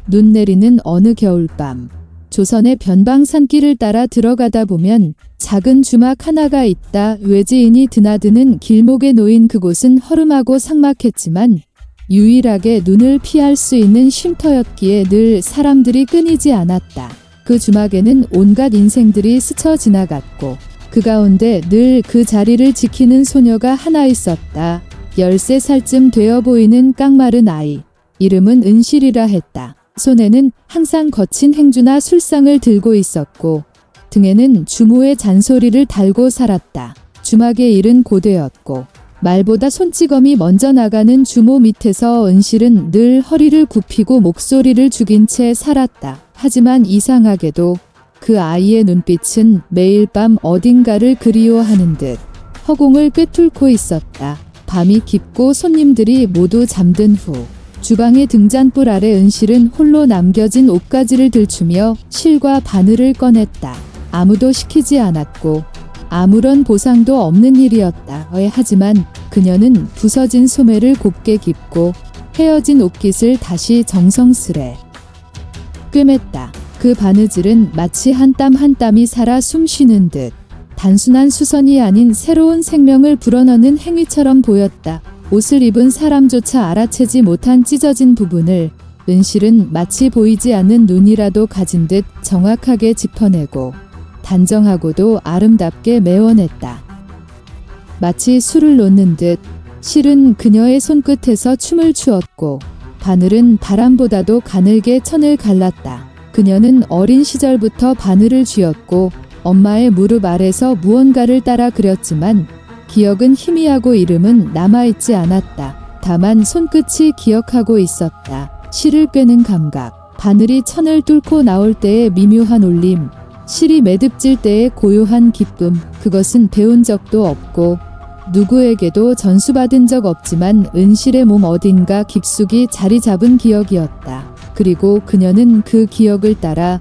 눈 내리는 어느 겨울밤, 조선의 변방산길을 따라 들어가다 보면 작은 주막 하나가 있다. 외지인이 드나드는 길목에 놓인 그곳은 허름하고 삭막했지만 유일하게 눈을 피할 수 있는 쉼터였기에 늘 사람들이 끊이지 않았다. 그 주막에는 온갖 인생들이 스쳐 지나갔고 그 가운데 늘 그 자리를 지키는 소녀가 하나 있었다. 13살쯤 되어 보이는 깡마른 아이. 이름은 은실이라 했다. 손에는 항상 거친 행주나 술상을 들고 있었고 등에는 주모의 잔소리를 달고 살았다. 주막의 일은 고되었고 말보다 손찌검이 먼저 나가는 주모 밑에서 은실은 늘 허리를 굽히고 목소리를 죽인 채 살았다. 하지만 이상하게도 그 아이의 눈빛은 매일 밤 어딘가를 그리워하는 듯 허공을 꿰뚫고 있었다. 밤이 깊고 손님들이 모두 잠든 후 주방의 등잔불 아래 은실은 홀로 남겨진 옷가지를 들추며 실과 바늘을 꺼냈다. 아무도 시키지 않았고 아무런 보상도 없는 일이었다. 하지만 그녀는 부서진 소매를 곱게 깁고 헤어진 옷깃을 다시 정성스레 꿰맸다. 그 바느질은 마치 한 땀 한 땀이 살아 숨쉬는 듯 단순한 수선이 아닌 새로운 생명을 불어넣는 행위처럼 보였다. 옷을 입은 사람조차 알아채지 못한 찢어진 부분을 은실은 마치 보이지 않는 눈이라도 가진 듯 정확하게 짚어내고 단정하고도 아름답게 메워냈다. 마치 술을 놓는 듯 실은 그녀의 손끝에서 춤을 추었고 바늘은 바람보다도 가늘게 천을 갈랐다. 그녀는 어린 시절부터 바늘을 쥐었고 엄마의 무릎 아래서 무언가를 따라 그렸지만 기억은 희미하고 이름은 남아있지 않았다. 다만 손끝이 기억하고 있었다. 실을 꿰는 감각, 바늘이 천을 뚫고 나올 때의 미묘한 울림, 실이 매듭질 때의 고요한 기쁨. 그것은 배운 적도 없고 누구에게도 전수받은 적 없지만 은실의 몸 어딘가 깊숙이 자리 잡은 기억이었다. 그리고 그녀는 그 기억을 따라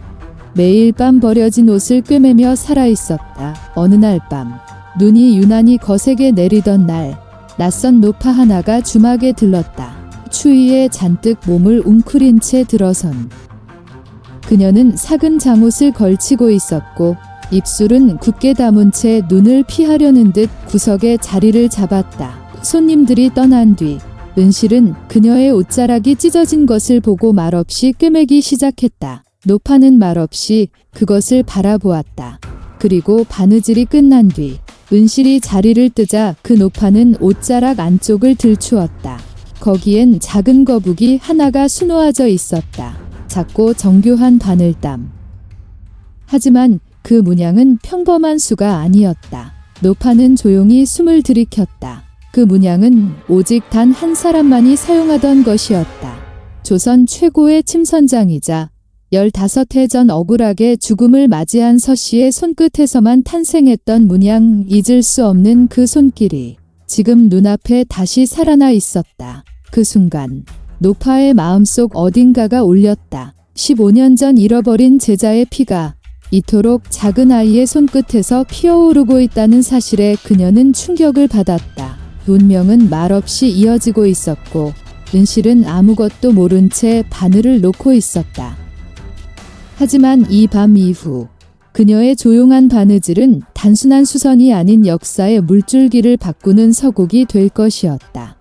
매일 밤 버려진 옷을 꿰매며 살아있었다. 어느 날 밤 눈이 유난히 거세게 내리던 날 낯선 노파 하나가 주막에 들렀다. 추위에 잔뜩 몸을 웅크린 채 들어선 그녀는 삭은 잠옷을 걸치고 있었고 입술은 굳게 다문 채 눈을 피하려는 듯 구석에 자리를 잡았다. 손님들이 떠난 뒤 은실은 그녀의 옷자락이 찢어진 것을 보고 말없이 꿰매기 시작했다. 노파는 말없이 그것을 바라보았다. 그리고 바느질이 끝난 뒤 은실이 자리를 뜨자 그 노파는 옷자락 안쪽을 들추었다. 거기엔 작은 거북이 하나가 수놓아져 있었다. 작고 정교한 바늘땀. 하지만 그 문양은 평범한 수가 아니었다. 노파는 조용히 숨을 들이켰다. 그 문양은 오직 단 한 사람만이 사용하던 것이었다. 조선 최고의 침선장이자 15해 전 억울하게 죽음을 맞이한 서씨의 손끝에서만 탄생했던 문양, 잊을 수 없는 그 손길이 지금 눈앞에 다시 살아나 있었다. 그 순간 노파의 마음속 어딘가가 울렸다. 15년 전 잃어버린 제자의 피가 이토록 작은 아이의 손끝에서 피어오르고 있다는 사실에 그녀는 충격을 받았다. 운명은 말없이 이어지고 있었고 은실은 아무것도 모른 채 바늘을 놓고 있었다. 하지만 이 밤 이후 그녀의 조용한 바느질은 단순한 수선이 아닌 역사의 물줄기를 바꾸는 서곡이 될 것이었다.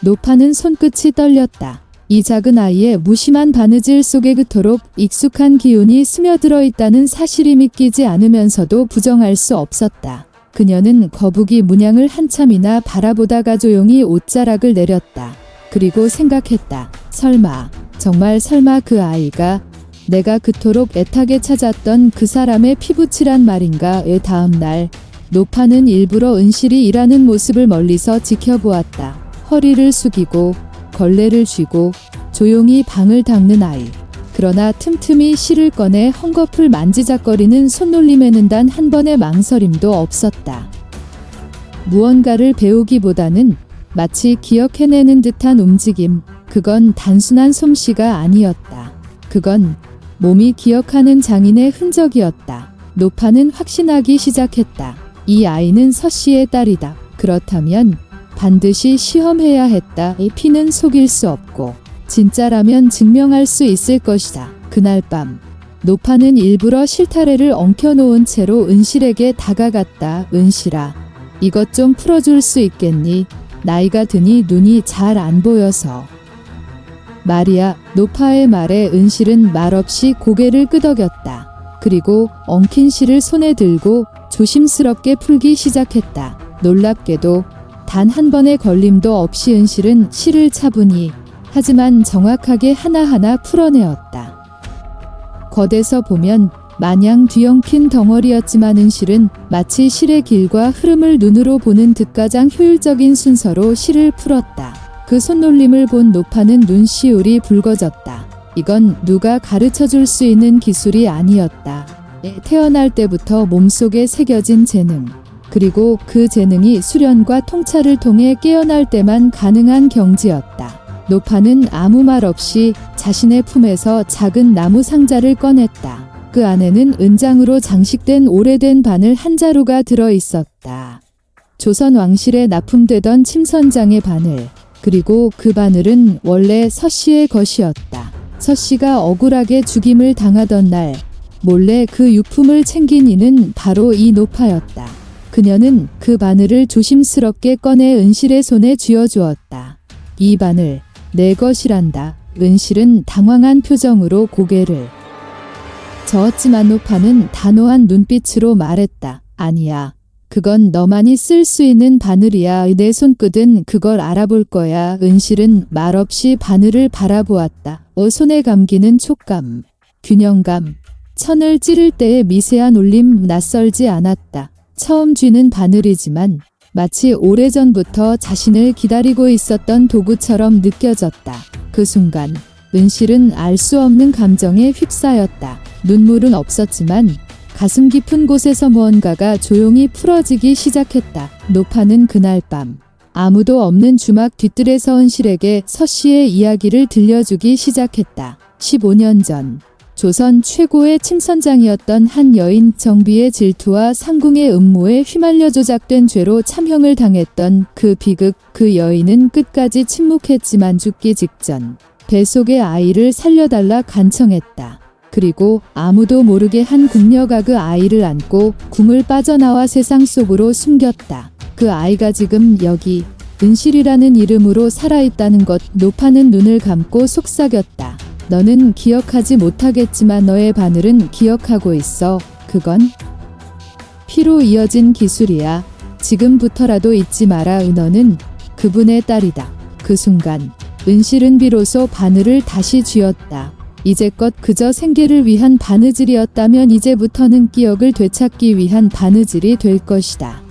노파는 손끝이 떨렸다. 이 작은 아이의 무심한 바느질 속에 그토록 익숙한 기운이 스며들어 있다는 사실이 믿기지 않으면서도 부정할 수 없었다. 그녀는 거북이 문양을 한참이나 바라보다가 조용히 옷자락을 내렸다. 그리고 생각했다. 설마, 정말 설마 그 아이가 내가 그토록 애타게 찾았던 그 사람의 피부칠한 말인가? 다음 날 노파는 일부러 은실이 일하는 모습을 멀리서 지켜보았다. 허리를 숙이고 걸레를 쥐고 조용히 방을 닦는 아이. 그러나 틈틈이 실을 꺼내 헝겊을 만지작거리는 손놀림에는 단 한 번의 망설임도 없었다. 무언가를 배우기보다는 마치 기억해내는 듯한 움직임. 그건 단순한 솜씨가 아니었다. 그건 몸이 기억하는 장인의 흔적이었다. 노파는 확신하기 시작했다. 이 아이는 서씨의 딸이다. 그렇다면 반드시 시험해야 했다. 이 피는 속일 수 없고 진짜라면 증명할 수 있을 것이다. 그날 밤 노파는 일부러 실타래를 엉켜놓은 채로 은실에게 다가갔다. 은실아, 이것 좀 풀어줄 수 있겠니? 나이가 드니 눈이 잘 안 보여서. 말이야. 노파의 말에 은실은 말없이 고개를 끄덕였다. 그리고 엉킨 실을 손에 들고 조심스럽게 풀기 시작했다. 놀랍게도 단 한 번의 걸림도 없이 은실은 실을 차분히 하지만 정확하게 하나하나 풀어내었다. 겉에서 보면 마냥 뒤엉킨 덩어리였지만 은실은 마치 실의 길과 흐름을 눈으로 보는 듯 가장 효율적인 순서로 실을 풀었다. 그 손놀림을 본 노파는 눈시울이 붉어졌다. 이건 누가 가르쳐줄 수 있는 기술이 아니었다. 태어날 때부터 몸속에 새겨진 재능. 그리고 그 재능이 수련과 통찰을 통해 깨어날 때만 가능한 경지였다. 노파는 아무 말 없이 자신의 품에서 작은 나무 상자를 꺼냈다. 그 안에는 은장으로 장식된 오래된 바늘 한 자루가 들어 있었다. 조선 왕실에 납품되던 침선장의 바늘. 그리고 그 바늘은 원래 서씨의 것이었다. 서씨가 억울하게 죽임을 당하던 날 몰래 그 유품을 챙긴 이는 바로 이 노파였다. 그녀는 그 바늘을 조심스럽게 꺼내 은실의 손에 쥐어주었다. 이 바늘 내 것이란다. 은실은 당황한 표정으로 고개를 저었지만 노파는 단호한 눈빛으로 말했다. 아니야. 그건 너만이 쓸 수 있는 바늘이야. 내 손끝은 그걸 알아볼 거야. 은실은 말없이 바늘을 바라보았다. 손에 감기는 촉감, 균형감, 천을 찌를 때의 미세한 울림 낯설지 않았다. 처음 쥐는 바늘이지만 마치 오래전부터 자신을 기다리고 있었던 도구처럼 느껴졌다. 그 순간 은실은 알 수 없는 감정에 휩싸였다. 눈물은 없었지만 가슴 깊은 곳에서 무언가가 조용히 풀어지기 시작했다. 노파는 그날 밤 아무도 없는 주막 뒤뜰에서 은실에게 서씨의 이야기를 들려주기 시작했다. 15년 전 조선 최고의 침선장이었던 한 여인 정비의 질투와 상궁의 음모에 휘말려 조작된 죄로 참형을 당했던 그 비극. 그 여인은 끝까지 침묵했지만 죽기 직전 뱃속의 아이를 살려달라 간청했다. 그리고 아무도 모르게 한 궁녀가 그 아이를 안고 궁을 빠져나와 세상 속으로 숨겼다. 그 아이가 지금 여기 은실이라는 이름으로 살아있다는 것. 노파는 눈을 감고 속삭였다. 너는 기억하지 못하겠지만 너의 바늘은 기억하고 있어. 그건 피로 이어진 기술이야. 지금부터라도 잊지 마라. 너는 그분의 딸이다. 그 순간 은실은 비로소 바늘을 다시 쥐었다. 이제껏 그저 생계를 위한 바느질이었다면 이제부터는 기억을 되찾기 위한 바느질이 될 것이다.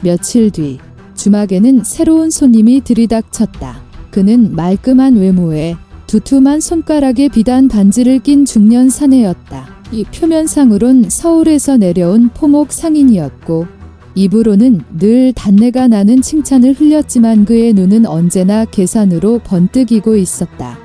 며칠 뒤 주막에는 새로운 손님이 들이닥쳤다. 그는 말끔한 외모에 두툼한 손가락에 비단 반지를 낀 중년 사내였다. 이 표면상으론 서울에서 내려온 포목 상인이었고 입으로는 늘 단내가 나는 칭찬을 흘렸지만 그의 눈은 언제나 계산으로 번뜩이고 있었다.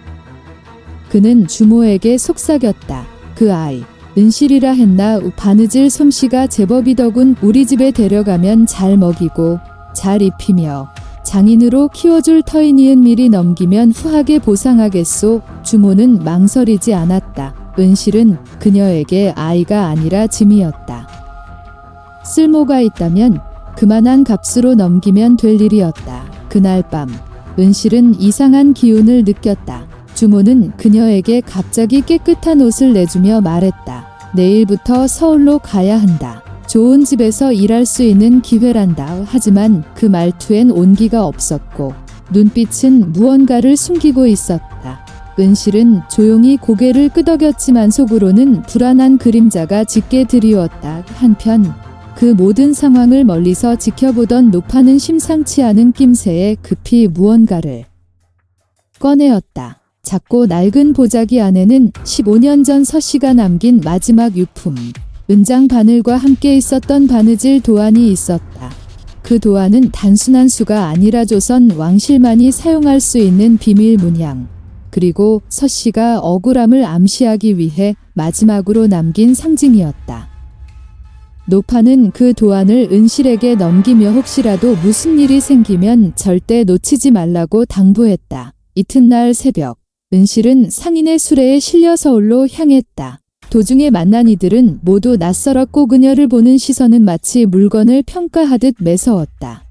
그는 주모에게 속삭였다. 그 아이 은실이라 했나? 바느질 솜씨가 제법이더군. 우리 집에 데려가면 잘 먹이고 잘 입히며 장인으로 키워줄 터이니은 미리 넘기면 후하게 보상하겠소. 주모는 망설이지 않았다. 은실은 그녀에게 아이가 아니라 짐이었다. 쓸모가 있다면 그만한 값으로 넘기면 될 일이었다. 그날 밤 은실은 이상한 기운을 느꼈다. 주모는 그녀에게 갑자기 깨끗한 옷을 내주며 말했다. 내일부터 서울로 가야 한다. 좋은 집에서 일할 수 있는 기회란다. 하지만 그 말투엔 온기가 없었고 눈빛은 무언가를 숨기고 있었다. 은실은 조용히 고개를 끄덕였지만 속으로는 불안한 그림자가 짙게 드리웠다. 한편 그 모든 상황을 멀리서 지켜보던 노파는 심상치 않은 낌새에 급히 무언가를 꺼내었다. 작고 낡은 보자기 안에는 15년 전 서씨가 남긴 마지막 유품, 은장 바늘과 함께 있었던 바느질 도안이 있었다. 그 도안은 단순한 수가 아니라 조선 왕실만이 사용할 수 있는 비밀 문양, 그리고 서씨가 억울함을 암시하기 위해 마지막으로 남긴 상징이었다. 노파는 그 도안을 은실에게 넘기며 혹시라도 무슨 일이 생기면 절대 놓치지 말라고 당부했다. 이튿날 새벽, 은실은 상인의 수레에 실려 서울로 향했다. 도중에 만난 이들은 모두 낯설었고 그녀를 보는 시선은 마치 물건을 평가하듯 매서웠다.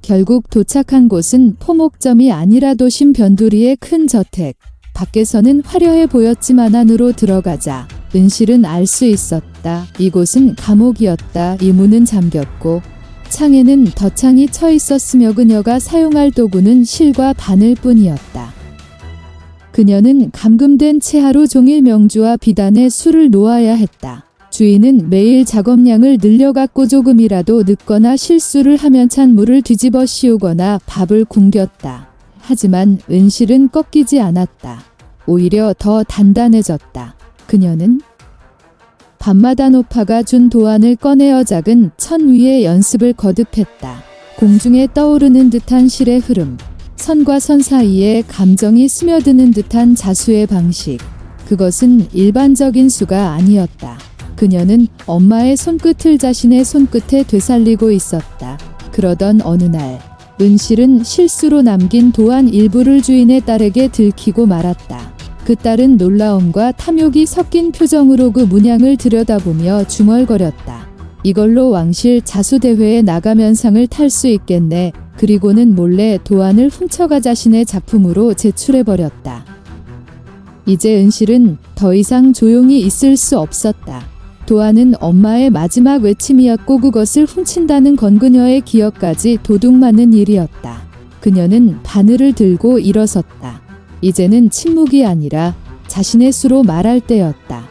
결국 도착한 곳은 포목점이 아니라 도심 변두리의 큰 저택. 밖에서는 화려해 보였지만 안으로 들어가자 은실은 알 수 있었다. 이곳은 감옥이었다. 이 문은 잠겼고 창에는 덧창이 쳐 있었으며 그녀가 사용할 도구는 실과 바늘 뿐이었다. 그녀는 감금된 채 하루 종일 명주와 비단에 술을 놓아야 했다. 주인은 매일 작업량을 늘려갔고 조금이라도 늦거나 실수를 하면 찬물을 뒤집어 씌우거나 밥을 굶겼다. 하지만 은실은 꺾이지 않았다. 오히려 더 단단해졌다. 그녀는 밤마다 노파가 준 도안을 꺼내어 작은 천 위에 연습을 거듭했다. 공중에 떠오르는 듯한 실의 흐름, 선과 선 사이에 감정이 스며드는 듯한 자수의 방식. 그것은 일반적인 수가 아니었다. 그녀는 엄마의 손끝을 자신의 손끝에 되살리고 있었다. 그러던 어느 날, 은실은 실수로 남긴 도안 일부를 주인의 딸에게 들키고 말았다. 그 딸은 놀라움과 탐욕이 섞인 표정으로 그 문양을 들여다보며 중얼거렸다. 이걸로 왕실 자수대회에 나가면 상을 탈 수 있겠네. 그리고는 몰래 도안을 훔쳐가 자신의 작품으로 제출해버렸다. 이제 은실은 더 이상 조용히 있을 수 없었다. 도안은 엄마의 마지막 외침이었고 그것을 훔친다는 건 그녀의 기억까지 도둑맞는 일이었다. 그녀는 바늘을 들고 일어섰다. 이제는 침묵이 아니라 자신의 수로 말할 때였다.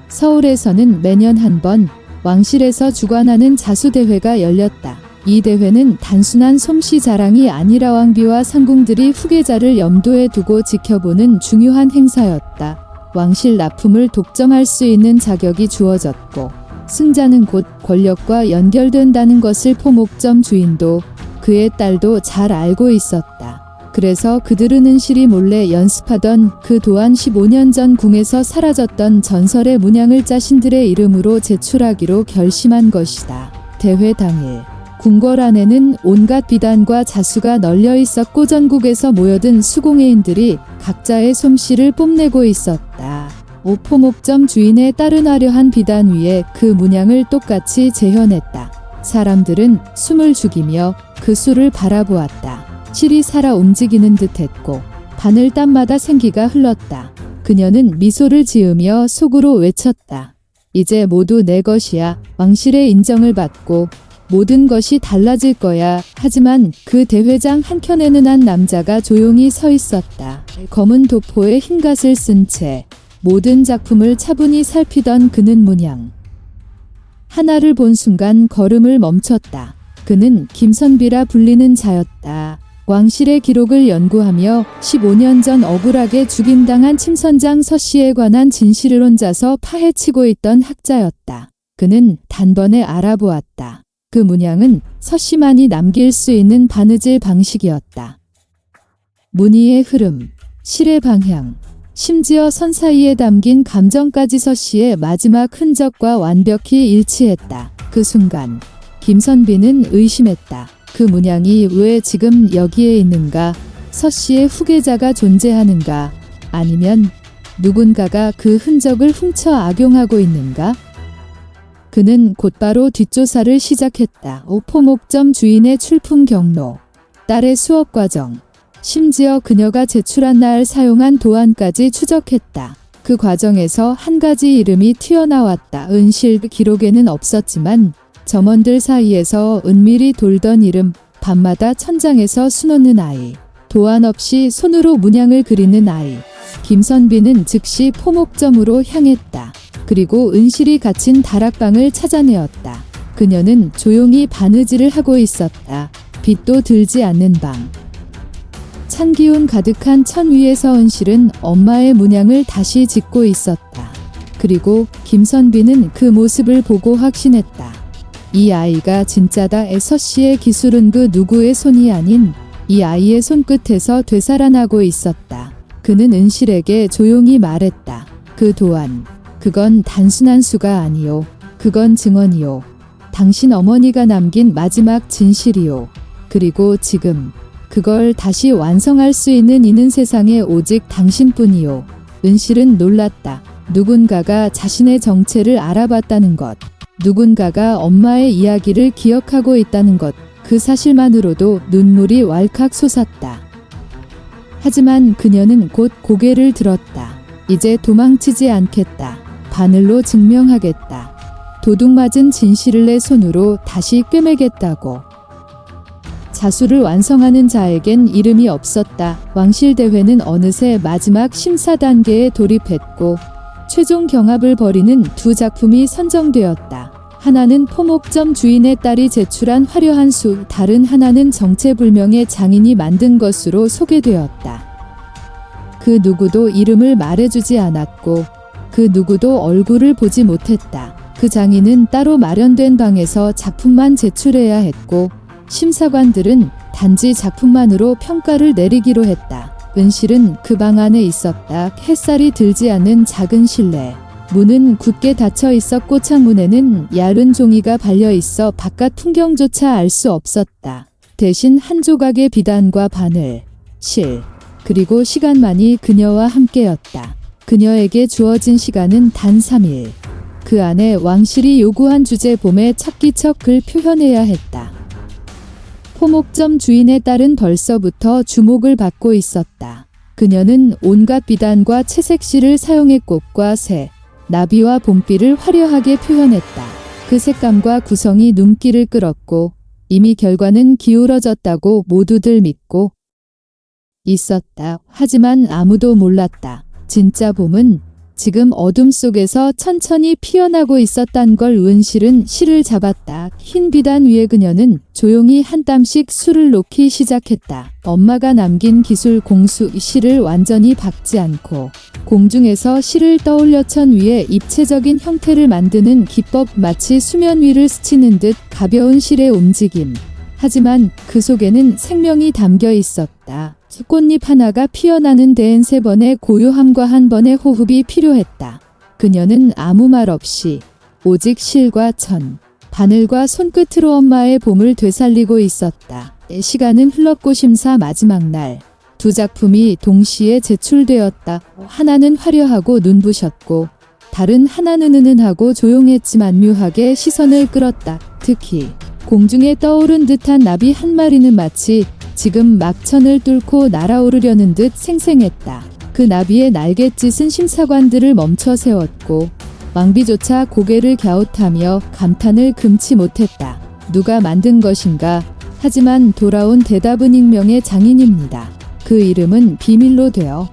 서울에서는 매년 한 번 왕실에서 주관하는 자수대회가 열렸다. 이 대회는 단순한 솜씨 자랑이 아니라 왕비와 상궁들이 후계자를 염두에 두고 지켜보는 중요한 행사였다. 왕실 납품을 독점할 수 있는 자격이 주어졌고 승자는 곧 권력과 연결된다는 것을 포목점 주인도 그의 딸도 잘 알고 있었다. 그래서 그들은 은실이 몰래 연습하던 그 도안 15년 전 궁에서 사라졌던 전설의 문양을 자신들의 이름으로 제출하기로 결심한 것이다. 대회 당일 궁궐 안에는 온갖 비단과 자수가 널려 있었고 전국에서 모여든 수공예인들이 각자의 솜씨를 뽐내고 있었다. 오포목점 주인의 딸은 화려한 비단 위에 그 문양을 똑같이 재현했다. 사람들은 숨을 죽이며 그 수를 바라보았다. 실이 살아 움직이는 듯했고 바늘땀마다 생기가 흘렀다. 그녀는 미소를 지으며 속으로 외쳤다. 이제 모두 내 것이야. 왕실의 인정을 받고 모든 것이 달라질 거야. 하지만 그 대회장 한켠에는 한 남자가 조용히 서 있었다. 검은 도포에 흰갓을 쓴 채 모든 작품을 차분히 살피던 그는 문양 하나를 본 순간 걸음을 멈췄다. 그는 김선비라 불리는 자였다. 왕실의 기록을 연구하며 15년 전 억울하게 죽임당한 침선장 서씨에 관한 진실을 혼자서 파헤치고 있던 학자였다. 그는 단번에 알아보았다. 그 문양은 서씨만이 남길 수 있는 바느질 방식이었다. 무늬의 흐름, 실의 방향, 심지어 선 사이에 담긴 감정까지 서씨의 마지막 흔적과 완벽히 일치했다. 그 순간 김선비는 의심했다. 그 문양이 왜 지금 여기에 있는가? 서씨의 후계자가 존재하는가? 아니면 누군가가 그 흔적을 훔쳐 악용하고 있는가? 그는 곧바로 뒷조사를 시작했다. 오포목점 주인의 출품 경로, 딸의 수업 과정, 심지어 그녀가 제출한 날 사용한 도안까지 추적했다. 그 과정에서 한 가지 이름이 튀어나왔다. 은실 기록에는 없었지만 점원들 사이에서 은밀히 돌던 이름, 밤마다 천장에서 수놓는 아이, 도안 없이 손으로 문양을 그리는 아이. 김선비는 즉시 포목점으로 향했다. 그리고 은실이 갇힌 다락방을 찾아내었다. 그녀는 조용히 바느질을 하고 있었다. 빛도 들지 않는 방. 찬 기운 가득한 천 위에서 은실은 엄마의 문양을 다시 짓고 있었다. 그리고 김선비는 그 모습을 보고 확신했다. 이 아이가 진짜다. 서씨의 기술은 그 누구의 손이 아닌 이 아이의 손끝에서 되살아나고 있었다. 그는 은실에게 조용히 말했다. 그 도안, 그건 단순한 수가 아니요. 그건 증언이요. 당신 어머니가 남긴 마지막 진실이요. 그리고 지금 그걸 다시 완성할 수 있는 이는 세상에 오직 당신뿐이요. 은실은 놀랐다. 누군가가 자신의 정체를 알아봤다는 것. 누군가가 엄마의 이야기를 기억하고 있다는 것. 그 사실만으로도 눈물이 왈칵 솟았다. 하지만 그녀는 곧 고개를 들었다. 이제 도망치지 않겠다. 바늘로 증명하겠다. 도둑맞은 진실을 내 손으로 다시 꿰매겠다고. 자수를 완성하는 자에겐 이름이 없었다. 왕실대회는 어느새 마지막 심사 단계에 돌입했고 최종 경합을 벌이는 두 작품이 선정되었다. 하나는 포목점 주인의 딸이 제출한 화려한 수, 다른 하나는 정체불명의 장인이 만든 것으로 소개되었다. 그 누구도 이름을 말해주지 않았고 그 누구도 얼굴을 보지 못했다. 그 장인은 따로 마련된 방에서 작품만 제출해야 했고 심사관들은 단지 작품만으로 평가를 내리기로 했다. 은실은 그 방 안에 있었다. 햇살이 들지 않는 작은 실내. 문은 굳게 닫혀 있었고 창문에는 얇은 종이가 발려 있어 바깥 풍경조차 알 수 없었다. 대신 한 조각의 비단과 바늘, 실, 그리고 시간만이 그녀와 함께였다. 그녀에게 주어진 시간은 단 3일. 그 안에 왕실이 요구한 주제 봄의 첫 기척을 표현해야 했다. 포목점 주인의 딸은 벌써부터 주목을 받고 있었다. 그녀는 온갖 비단과 채색실을 사용해 꽃과 새, 나비와 봄비를 화려하게 표현했다. 그 색감과 구성이 눈길을 끌었고 이미 결과는 기울어졌다고 모두들 믿고 있었다. 하지만 아무도 몰랐다. 진짜 봄은 지금 어둠 속에서 천천히 피어나고 있었단 걸. 은실은 실을 잡았다. 흰 비단 위에 그녀는 조용히 한 땀씩 술을 놓기 시작했다. 엄마가 남긴 기술 공수. 실을 완전히 박지 않고 공중에서 실을 떠올려 천 위에 입체적인 형태를 만드는 기법, 마치 수면 위를 스치는 듯 가벼운 실의 움직임. 하지만 그 속에는 생명이 담겨 있었다. 꽃잎 하나가 피어나는 데엔 3번의 고요함과 1번의 호흡이 필요했다. 그녀는 아무 말 없이 오직 실과 천, 바늘과 손끝으로 엄마의 봄을 되살리고 있었다. 시간은 흘렀고 심사 마지막 날. 두 작품이 동시에 제출되었다. 하나는 화려하고 눈부셨고 다른 하나는 은은하고 조용했지만 묘하게 시선을 끌었다. 특히 공중에 떠오른 듯한 나비 한 마리는 마치 지금 막천을 뚫고 날아오르려는 듯 생생했다. 그 나비의 날갯짓은 심사관들을 멈춰 세웠고 왕비조차 고개를 갸웃하며 감탄을 금치 못했다. 누가 만든 것인가? 하지만 돌아온 대답은 익명의 장인입니다. 그 이름은 비밀로 되어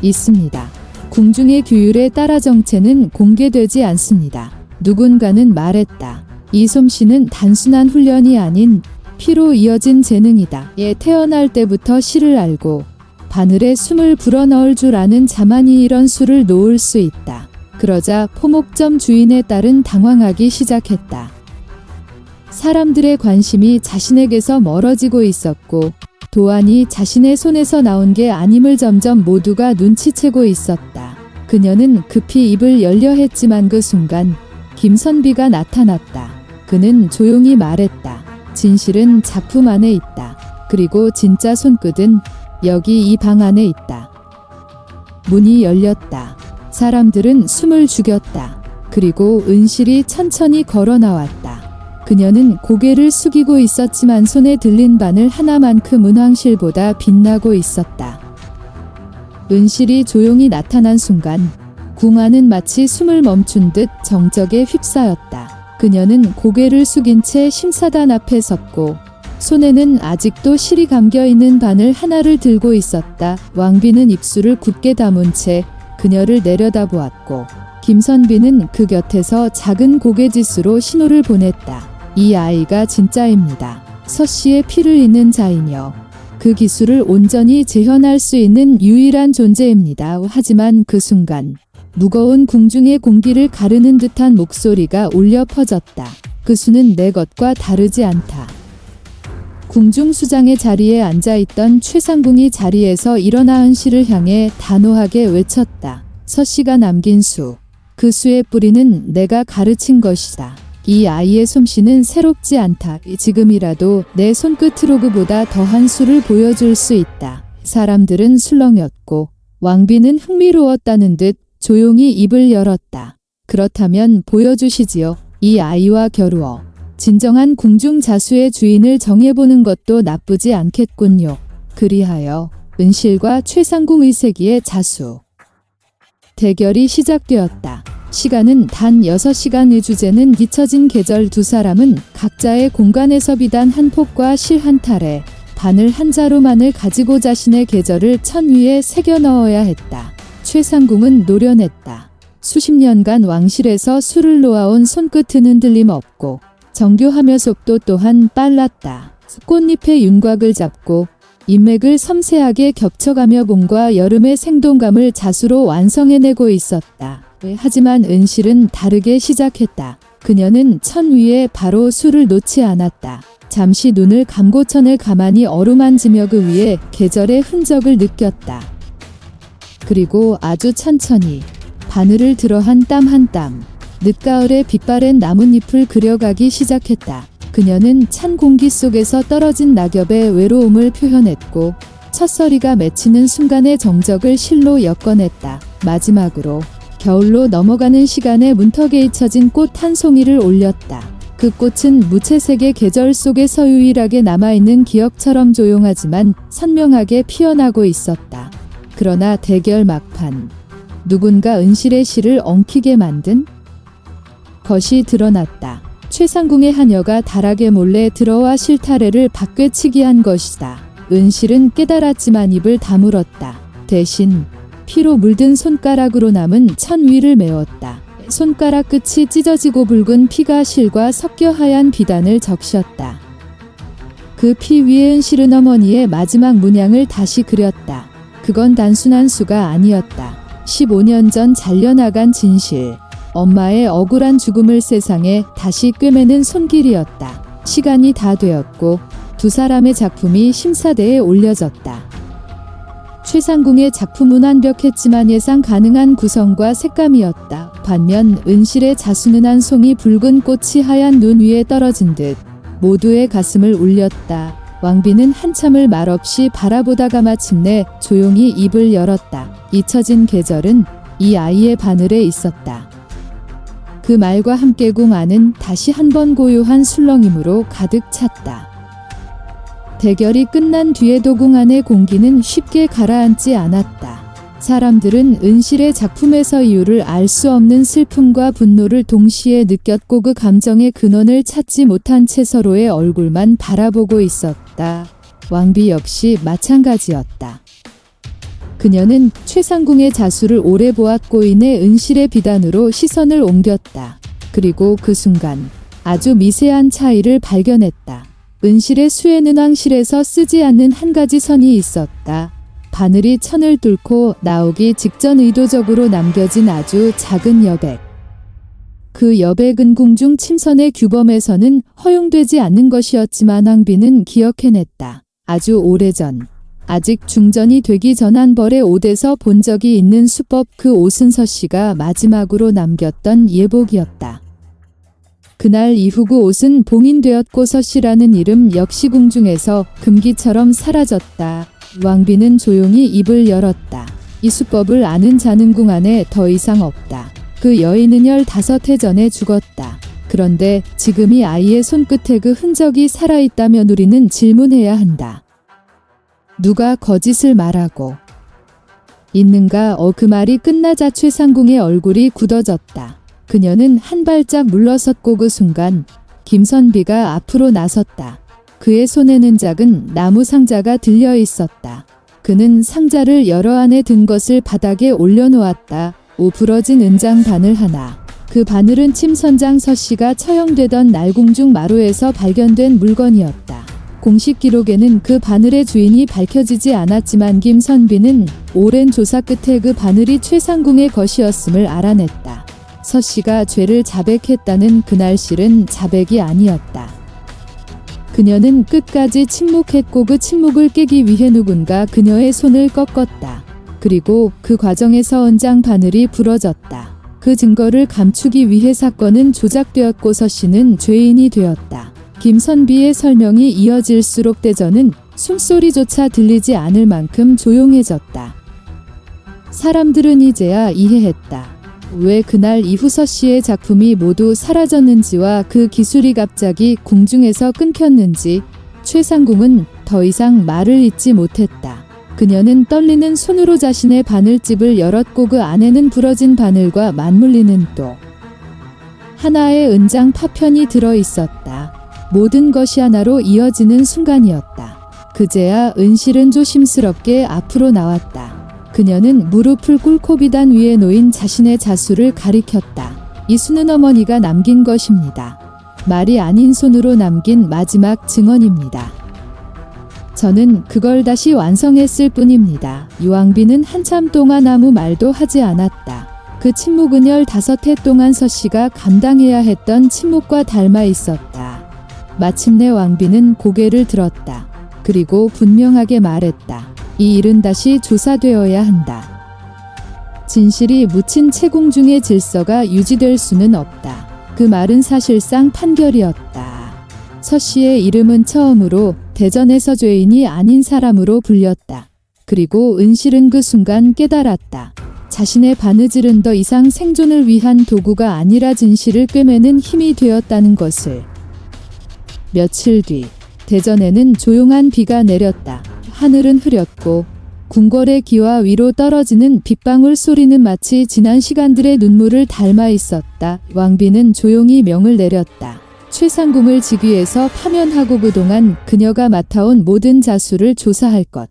있습니다. 궁중의 규율에 따라 정체는 공개되지 않습니다. 누군가는 말했다. 이 솜씨는 단순한 훈련이 아닌 피로 이어진 재능이다. 태어날 때부터 실을 알고 바늘에 숨을 불어넣을 줄 아는 자만이 이런 수를 놓을 수 있다. 그러자 포목점 주인의 딸은 당황하기 시작했다. 사람들의 관심이 자신에게서 멀어지고 있었고 도안이 자신의 손에서 나온 게 아님을 점점 모두가 눈치채고 있었다. 그녀는 급히 입을 열려 했지만 그 순간 김선비가 나타났다. 그는 조용히 말했다. 진실은 작품 안에 있다. 그리고 진짜 손끝은 여기 이 방 안에 있다. 문이 열렸다. 사람들은 숨을 죽였다. 그리고 은실이 천천히 걸어 나왔다. 그녀는 고개를 숙이고 있었지만 손에 들린 바늘 하나만큼 은황실보다 빛나고 있었다. 은실이 조용히 나타난 순간 궁안은 마치 숨을 멈춘 듯 정적에 휩싸였다. 그녀는 고개를 숙인 채 심사단 앞에 섰고 손에는 아직도 실이 감겨있는 바늘 하나를 들고 있었다. 왕비는 입술을 굳게 다문 채 그녀를 내려다보았고 김선비는 그 곁에서 작은 고개짓으로 신호를 보냈다. 이 아이가 진짜입니다. 서씨의 피를 잇는 자이며 그 기술을 온전히 재현할 수 있는 유일한 존재입니다. 하지만 그 순간 무거운 궁중의 공기를 가르는 듯한 목소리가 울려 퍼졌다. 그 수는 내 것과 다르지 않다. 궁중 수장의 자리에 앉아있던 최상궁이 자리에서 일어나 은실을 향해 단호하게 외쳤다. 서씨가 남긴 수, 그 수의 뿌리는 내가 가르친 것이다. 이 아이의 솜씨는 새롭지 않다. 지금이라도 내 손끝으로 그보다 더한 수를 보여줄 수 있다. 사람들은 술렁였고 왕비는 흥미로웠다는 듯 조용히 입을 열었다. 그렇다면 보여주시지요. 이 아이와 겨루어 진정한 궁중자수의 주인을 정해보는 것도 나쁘지 않겠군요. 그리하여 은실과 최상궁 의세기의 자수 대결이 시작되었다. 시간은 단 6시간의 주제는 잊혀진 계절. 두 사람은 각자의 공간에서 비단 한 폭과 실 한 탈에 바늘 한 자루만을 가지고 자신의 계절을 천 위에 새겨 넣어야 했다. 최상궁은 노련했다. 수십 년간 왕실에서 술을 놓아온 손끝은 흔들림 없고 정교하며 속도 또한 빨랐다. 꽃잎의 윤곽을 잡고 인맥을 섬세하게 겹쳐가며 봄과 여름의 생동감을 자수로 완성해내고 있었다. 하지만 은실은 다르게 시작했다. 그녀는 천 위에 바로 술을 놓지 않았다. 잠시 눈을 감고 천을 가만히 어루만지며 그 위에 계절의 흔적을 느꼈다. 그리고 아주 천천히 바늘을 들어 한 땀 한 땀 늦가을에 빛바랜 나뭇잎을 그려가기 시작했다. 그녀는 찬 공기 속에서 떨어진 낙엽의 외로움을 표현했고 첫서리가 맺히는 순간의 정적을 실로 엮어냈다. 마지막으로 겨울로 넘어가는 시간에 문턱에 잊혀진 꽃 한 송이를 올렸다. 그 꽃은 무채색의 계절 속에서 유일하게 남아있는 기억처럼 조용하지만 선명하게 피어나고 있었다. 그러나 대결 막판 누군가 은실의 실을 엉키게 만든 것이 드러났다. 최상궁의 하녀가 다락에 몰래 들어와 실타래를 밖에치기 한 것이다. 은실은 깨달았지만 입을 다물었다. 대신 피로 물든 손가락으로 남은 천 위를 메웠다. 손가락 끝이 찢어지고 붉은 피가 실과 섞여 하얀 비단을 적셨다. 그 피 위에 은실은 어머니의 마지막 문양을 다시 그렸다. 그건 단순한 수가 아니었다. 15년 전 잘려나간 진실. 엄마의 억울한 죽음을 세상에 다시 꿰매는 손길이었다. 시간이 다 되었고 두 사람의 작품이 심사대에 올려졌다. 최상궁의 작품은 완벽했지만 예상 가능한 구성과 색감이었다. 반면 은실의 자수는 한 송이 붉은 꽃이 하얀 눈 위에 떨어진 듯 모두의 가슴을 울렸다. 왕비는 한참을 말없이 바라보다가 마침내 조용히 입을 열었다. 잊혀진 계절은 이 아이의 바늘에 있었다. 그 말과 함께 궁 안은 다시 한번 고요한 술렁임으로 가득 찼다. 대결이 끝난 뒤에도 궁 안의 공기는 쉽게 가라앉지 않았다. 사람들은 은실의 작품에서 이유를 알 수 없는 슬픔과 분노를 동시에 느꼈고 그 감정의 근원을 찾지 못한 채 서로의 얼굴만 바라보고 있었다. 왕비 역시 마찬가지였다. 그녀는 최상궁의 자수를 오래 보았고 이내 은실의 비단으로 시선을 옮겼다. 그리고 그 순간 아주 미세한 차이를 발견했다. 은실의 수에는 왕실에서 쓰지 않는 한 가지 선이 있었다. 바늘이 천을 뚫고 나오기 직전 의도적으로 남겨진 아주 작은 여백. 그 여백은 궁중 침선의 규범에서는 허용되지 않는 것이었지만 왕비는 기억해냈다. 아주 오래전, 아직 중전이 되기 전 한 벌의 옷에서 본 적이 있는 수법. 그 옷은 서씨가 마지막으로 남겼던 예복이었다. 그날 이후 그 옷은 봉인되었고 서씨라는 이름 역시 궁중에서 금기처럼 사라졌다. 왕비는 조용히 입을 열었다. 이 수법을 아는 자는 궁 안에 더 이상 없다. 그 여인은 15해 전에 죽었다. 그런데 지금 이 아이의 손끝에 그 흔적이 살아있다면 우리는 질문해야 한다. 누가 거짓을 말하고 있는가? 그 말이 끝나자 최상궁의 얼굴이 굳어졌다. 그녀는 한 발짝 물러섰고 그 순간 김선비가 앞으로 나섰다. 그의 손에는 작은 나무 상자가 들려 있었다. 그는 상자를 열어 안에 든 것을 바닥에 올려놓았다. 부러진 은장 바늘 하나. 그 바늘은 침선장 서씨가 처형되던 날 궁중 마루에서 발견된 물건이었다. 공식 기록에는 그 바늘의 주인이 밝혀지지 않았지만 김선비는 오랜 조사 끝에 그 바늘이 최상궁의 것이었음을 알아냈다. 서씨가 죄를 자백했다는 그날 실은 자백이 아니었다. 그녀는 끝까지 침묵했고 그 침묵을 깨기 위해 누군가 그녀의 손을 꺾었다. 그리고 그 과정에서 은장 바늘이 부러졌다. 그 증거를 감추기 위해 사건은 조작되었고 서씨는 죄인이 되었다. 김선비의 설명이 이어질수록 대전은 숨소리조차 들리지 않을 만큼 조용해졌다. 사람들은 이제야 이해했다. 왜 그날 이후 서씨의 작품이 모두 사라졌는지와 그 기술이 갑자기 궁중에서 끊겼는지 최상궁은 더 이상 말을 잇지 못했다. 그녀는 떨리는 손으로 자신의 바늘집을 열었고 그 안에는 부러진 바늘과 맞물리는 또 하나의 은장 파편이 들어 있었다. 모든 것이 하나로 이어지는 순간이었다. 그제야 은실은 조심스럽게 앞으로 나왔다. 그녀는 무릎을 꿇고 비단 위에 놓인 자신의 자수를 가리켰다. 이 수는 어머니가 남긴 것입니다. 말이 아닌 손으로 남긴 마지막 증언입니다. 저는 그걸 다시 완성했을 뿐입니다. 유황비는 한참 동안 아무 말도 하지 않았다. 그 침묵은 15해 동안 서씨가 감당해야 했던 침묵과 닮아 있었다. 마침내 왕비는 고개를 들었다. 그리고 분명하게 말했다. 이 일은 다시 조사되어야 한다. 진실이 묻힌 채궁중의 질서가 유지될 수는 없다. 그 말은 사실상 판결이었다. 서씨의 이름은 처음으로 대전에서 죄인이 아닌 사람으로 불렸다. 그리고 은실은 그 순간 깨달았다. 자신의 바느질은 더 이상 생존을 위한 도구가 아니라 진실을 꿰매는 힘이 되었다는 것을. 며칠 뒤 대전에는 조용한 비가 내렸다. 하늘은 흐렸고 궁궐의 기와 위로 떨어지는 빗방울 소리는 마치 지난 시간들의 눈물을 닮아 있었다. 왕비는 조용히 명을 내렸다. 최상궁을 직위에서 파면하고 그동안 그녀가 맡아온 모든 자수를 조사할 것.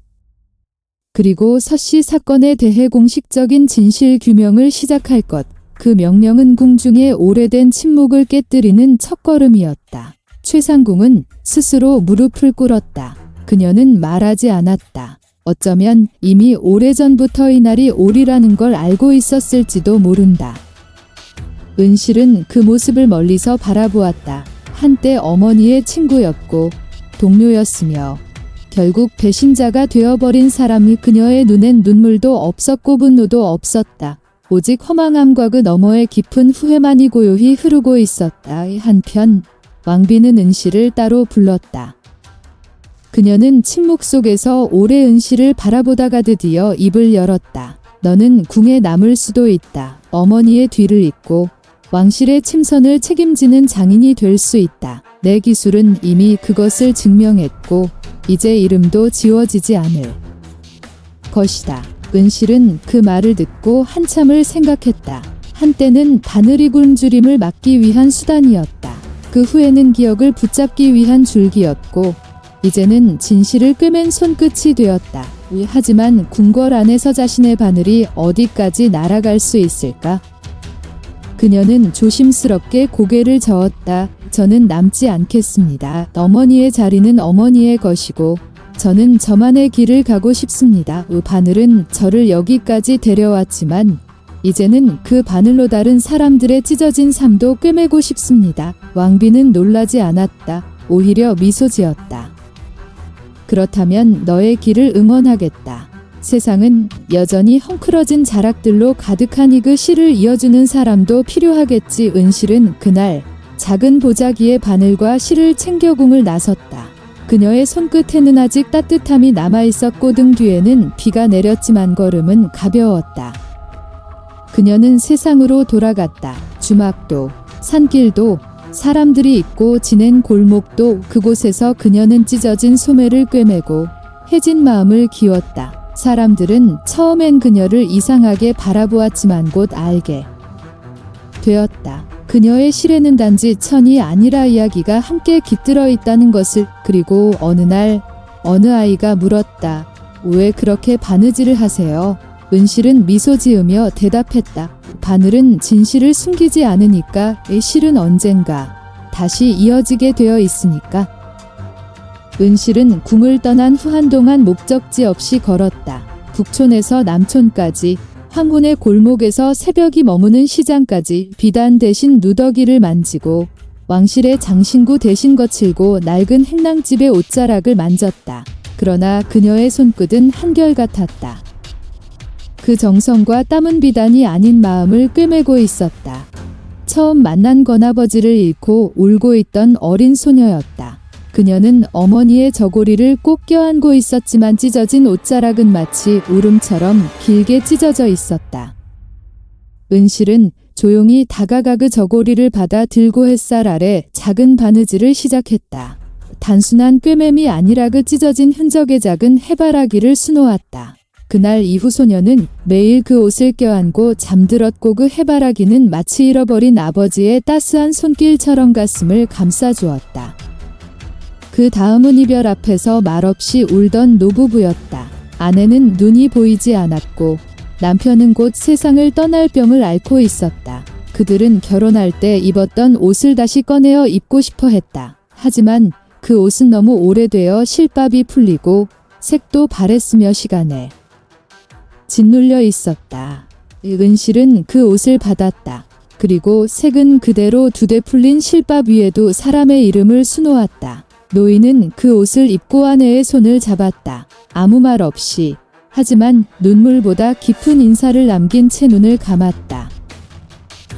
그리고 서씨 사건에 대해 공식적인 진실 규명을 시작할 것. 그 명령은 궁중의 오래된 침묵을 깨뜨리는 첫걸음이었다. 최상궁은 스스로 무릎을 꿇었다. 그녀는 말하지 않았다. 어쩌면 이미 오래전부터 이 날이 오리라는 걸 알고 있었을지도 모른다. 은실은 그 모습을 멀리서 바라보았다. 한때 어머니의 친구였고 동료였으며 결국 배신자가 되어버린 사람이 그녀의 눈엔 눈물도 없었고 분노도 없었다. 오직 허망함과 그 너머의 깊은 후회만이 고요히 흐르고 있었다. 한편 왕비는 은실을 따로 불렀다. 그녀는 침묵 속에서 오래 은실을 바라보다가 드디어 입을 열었다. 너는 궁에 남을 수도 있다. 어머니의 뒤를 잇고 왕실의 침선을 책임지는 장인이 될 수 있다. 내 기술은 이미 그것을 증명했고 이제 이름도 지워지지 않을 것이다. 은실은 그 말을 듣고 한참을 생각했다. 한때는 바늘이 굶주림을 막기 위한 수단이었다. 그 후에는 기억을 붙잡기 위한 줄기였고 이제는 진실을 꿰맨 손끝이 되었다. 하지만 궁궐 안에서 자신의 바늘이 어디까지 날아갈 수 있을까? 그녀는 조심스럽게 고개를 저었다. 저는 남지 않겠습니다. 어머니의 자리는 어머니의 것이고 저는 저만의 길을 가고 싶습니다. 바늘은 저를 여기까지 데려왔지만 이제는 그 바늘로 다른 사람들의 찢어진 삶도 꿰매고 싶습니다. 왕비는 놀라지 않았다. 오히려 미소 지었다. 그렇다면 너의 길을 응원하겠다. 세상은 여전히 헝클어진 자락들로 가득하니 그 실을 이어주는 사람도 필요하겠지. 은실은 그날 작은 보자기에 바늘과 실을 챙겨 궁을 나섰다. 그녀의 손끝에는 아직 따뜻함이 남아있었고 등 뒤에는 비가 내렸지만 걸음은 가벼웠다. 그녀는 세상으로 돌아갔다. 주막도, 산길도, 사람들이 있고 지낸 골목도 그곳에서 그녀는 찢어진 소매를 꿰매고 해진 마음을 기웠다. 사람들은 처음엔 그녀를 이상하게 바라보았지만 곧 알게 되었다. 그녀의 실에는 단지 천이 아니라 이야기가 함께 깃들어 있다는 것을. 그리고 어느 날 어느 아이가 물었다. 왜 그렇게 바느질을 하세요? 은실은 미소 지으며 대답했다. 바늘은 진실을 숨기지 않으니까. 실은 언젠가 다시 이어지게 되어 있으니까. 은실은 궁을 떠난 후 한동안 목적지 없이 걸었다. 북촌에서 남촌까지, 황혼의 골목에서 새벽이 머무는 시장까지 비단 대신 누더기를 만지고 왕실의 장신구 대신 거칠고 낡은 행랑집의 옷자락을 만졌다. 그러나 그녀의 손끝은 한결같았다. 그 정성과 땀은 비단이 아닌 마음을 꿰매고 있었다. 처음 만난 건아버지를 잃고 울고 있던 어린 소녀였다. 그녀는 어머니의 저고리를 꼭 껴안고 있었지만 찢어진 옷자락은 마치 울음처럼 길게 찢어져 있었다. 은실은 조용히 다가가 그 저고리를 받아 들고 햇살 아래 작은 바느질을 시작했다. 단순한 꿰맴이 아니라 그 찢어진 흔적에 작은 해바라기를 수놓았다. 그날 이후 소녀는 매일 그 옷을 껴안고 잠들었고 그 해바라기는 마치 잃어버린 아버지의 따스한 손길처럼 가슴을 감싸주었다. 그 다음은 이별 앞에서 말없이 울던 노부부였다. 아내는 눈이 보이지 않았고 남편은 곧 세상을 떠날 병을 앓고 있었다. 그들은 결혼할 때 입었던 옷을 다시 꺼내어 입고 싶어 했다. 하지만 그 옷은 너무 오래되어 실밥이 풀리고 색도 바랬으며 시간에 짓눌려 있었다. 은실은 그 옷을 받았다. 그리고 색은 그대로 두대 풀린 실밥 위에도 사람의 이름을 수놓았다. 노인은 그 옷을 입고 아내의 손을 잡았다. 아무 말 없이. 하지만 눈물보다 깊은 인사를 남긴 채 눈을 감았다.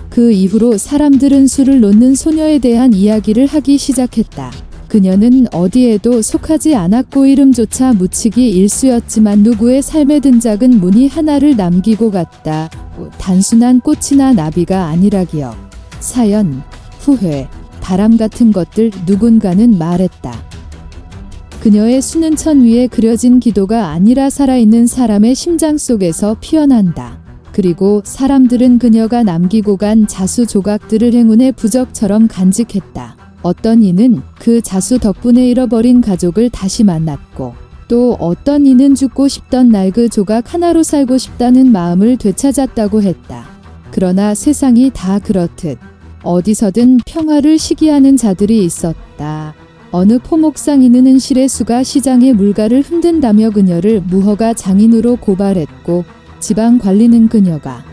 그 이후로 사람들은 술을 놓는 소녀에 대한 이야기를 하기 시작했다. 그녀는 어디에도 속하지 않았고 이름조차 묻히기 일쑤였지만 누구의 삶에 든 작은 무늬 하나를 남기고 갔다. 단순한 꽃이나 나비가 아니라 기억, 사연, 후회, 바람 같은 것들 누군가는 말했다. 그녀의 수는 천 위에 그려진 기도가 아니라 살아있는 사람의 심장 속에서 피어난다. 그리고 사람들은 그녀가 남기고 간 자수 조각들을 행운의 부적처럼 간직했다. 어떤 이는 그 자수 덕분에 잃어버린 가족을 다시 만났고 또 어떤 이는 죽고 싶던 날 그 조각 하나로 살고 싶다는 마음을 되찾았다고 했다. 그러나 세상이 다 그렇듯 어디서든 평화를 시기하는 자들이 있었다. 어느 포목상인은 은실의 수가 시장의 물가를 흔든다며 그녀를 무허가 장인으로 고발했고 지방관리는 그녀가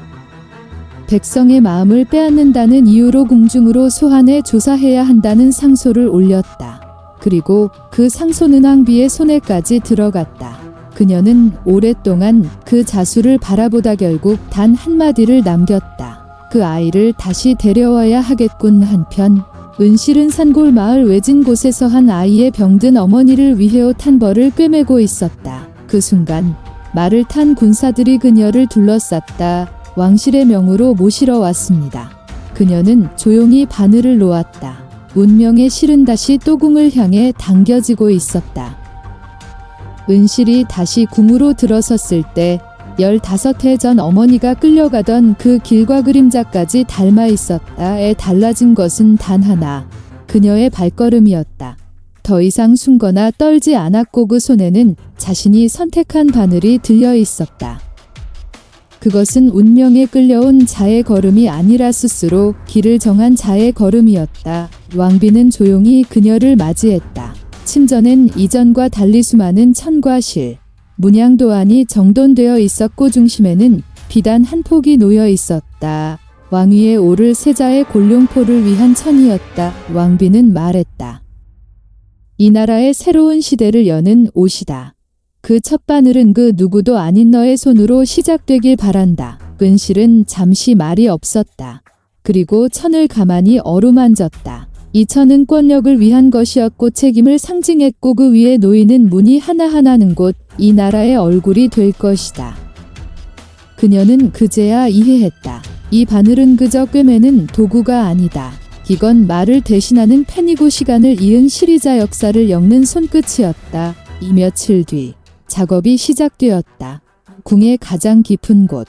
백성의 마음을 빼앗는다는 이유로 궁중으로 소환해 조사해야 한다는 상소를 올렸다. 그리고 그 상소는 왕비의 손에까지 들어갔다. 그녀는 오랫동안 그 자수를 바라보다 결국 단 한마디를 남겼다. 그 아이를 다시 데려와야 하겠군. 한편 은실은 산골 마을 외진 곳에서 한 아이의 병든 어머니를 위해 옷 한 벌을 꿰매고 있었다. 그 순간 말을 탄 군사들이 그녀를 둘러쌌다. 왕실의 명으로 모시러 왔습니다. 그녀는 조용히 바늘을 놓았다. 운명의 실은 다시 또궁을 향해 당겨지고 있었다. 은실이 다시 궁으로 들어섰을 때 15해 전 어머니가 끌려가던 그 길과 그림자까지 닮아 있었다에 달라진 것은 단 하나. 그녀의 발걸음이었다. 더 이상 숨거나 떨지 않았고 그 손에는 자신이 선택한 바늘이 들려 있었다. 그것은 운명에 끌려온 자의 걸음이 아니라 스스로 길을 정한 자의 걸음이었다. 왕비는 조용히 그녀를 맞이했다. 침전엔 이전과 달리 수많은 천과 실, 문양도안이 정돈되어 있었고 중심에는 비단 한 폭이 놓여 있었다. 왕위에 오를 세자의 골룡포를 위한 천이었다. 왕비는 말했다. 이 나라의 새로운 시대를 여는 옷이다. 그 첫 바늘은 그 누구도 아닌 너의 손으로 시작되길 바란다. 은실은 잠시 말이 없었다. 그리고 천을 가만히 어루만졌다. 이 천은 권력을 위한 것이었고 책임을 상징했고 그 위에 놓이는 무늬 하나하나는 곧 이 나라의 얼굴이 될 것이다. 그녀는 그제야 이해했다. 이 바늘은 그저 꿰매는 도구가 아니다. 이건 말을 대신하는 펜이고 시간을 이은 시리자 역사를 엮는 손끝이었다. 이 며칠 뒤 작업이 시작되었다. 궁의 가장 깊은 곳.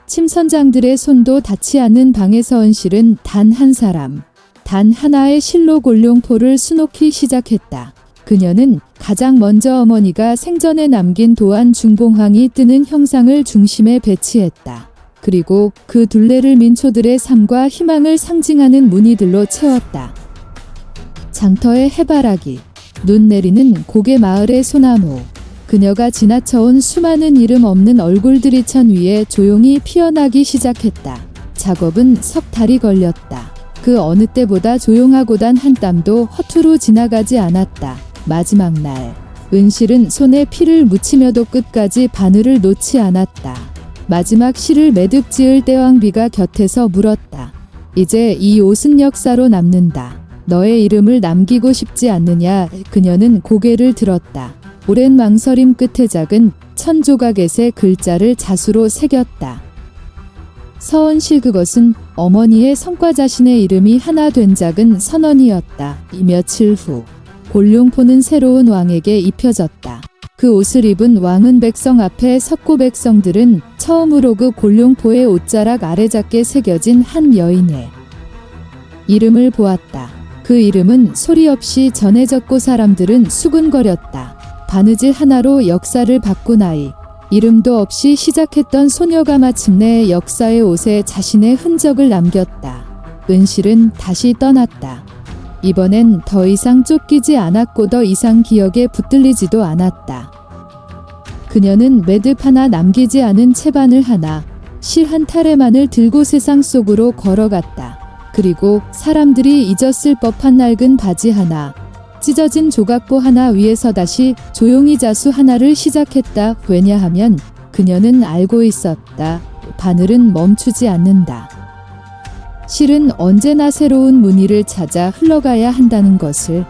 침선장들의 손도 닿지 않는 방에서 은실은 단 한 사람, 단 하나의 실로 골룡포를 수놓기 시작했다. 그녀는 가장 먼저 어머니가 생전에 남긴 도안 중봉황이 뜨는 형상을 중심에 배치했다. 그리고 그 둘레를 민초들의 삶과 희망을 상징하는 무늬들로 채웠다. 장터의 해바라기, 눈 내리는 고개 마을의 소나무, 그녀가 지나쳐온 수많은 이름 없는 얼굴들이 천 위에 조용히 피어나기 시작했다. 작업은 석 달이 걸렸다. 그 어느 때보다 조용하고 단 한 땀도 허투루 지나가지 않았다. 마지막 날, 은실은 손에 피를 묻히며도 끝까지 바늘을 놓지 않았다. 마지막 시를 매듭 지을 때왕비가 곁에서 물었다. 이제 이 옷은 역사로 남는다. 너의 이름을 남기고 싶지 않느냐? 그녀는 고개를 들었다. 오랜 망설임 끝에 작은 천조각의 글자를 자수로 새겼다. 서원실 그것은 어머니의 성과 자신의 이름이 하나 된 작은 선언이었다. 이 며칠 후 곤룡포는 새로운 왕에게 입혀졌다. 그 옷을 입은 왕은 백성 앞에 섰고 백성들은 처음으로 그 곤룡포의 옷자락 아래작게 새겨진 한 여인의 이름을 보았다. 그 이름은 소리 없이 전해졌고 사람들은 수군거렸다. 바느질 하나로 역사를 바꾼 아이. 이름도 없이 시작했던 소녀가 마침내 역사의 옷에 자신의 흔적을 남겼다. 은실은 다시 떠났다. 이번엔 더 이상 쫓기지 않았고 더 이상 기억에 붙들리지도 않았다. 그녀는 매듭 하나 남기지 않은 채바늘 하나, 실 한 타래만을 들고 세상 속으로 걸어갔다. 그리고 사람들이 잊었을 법한 낡은 바지 하나, 찢어진 조각보 하나 위에서 다시 조용히 자수 하나를 시작했다. 왜냐하면 그녀는 알고 있었다. 바늘은 멈추지 않는다. 실은 언제나 새로운 무늬를 찾아 흘러가야 한다는 것을.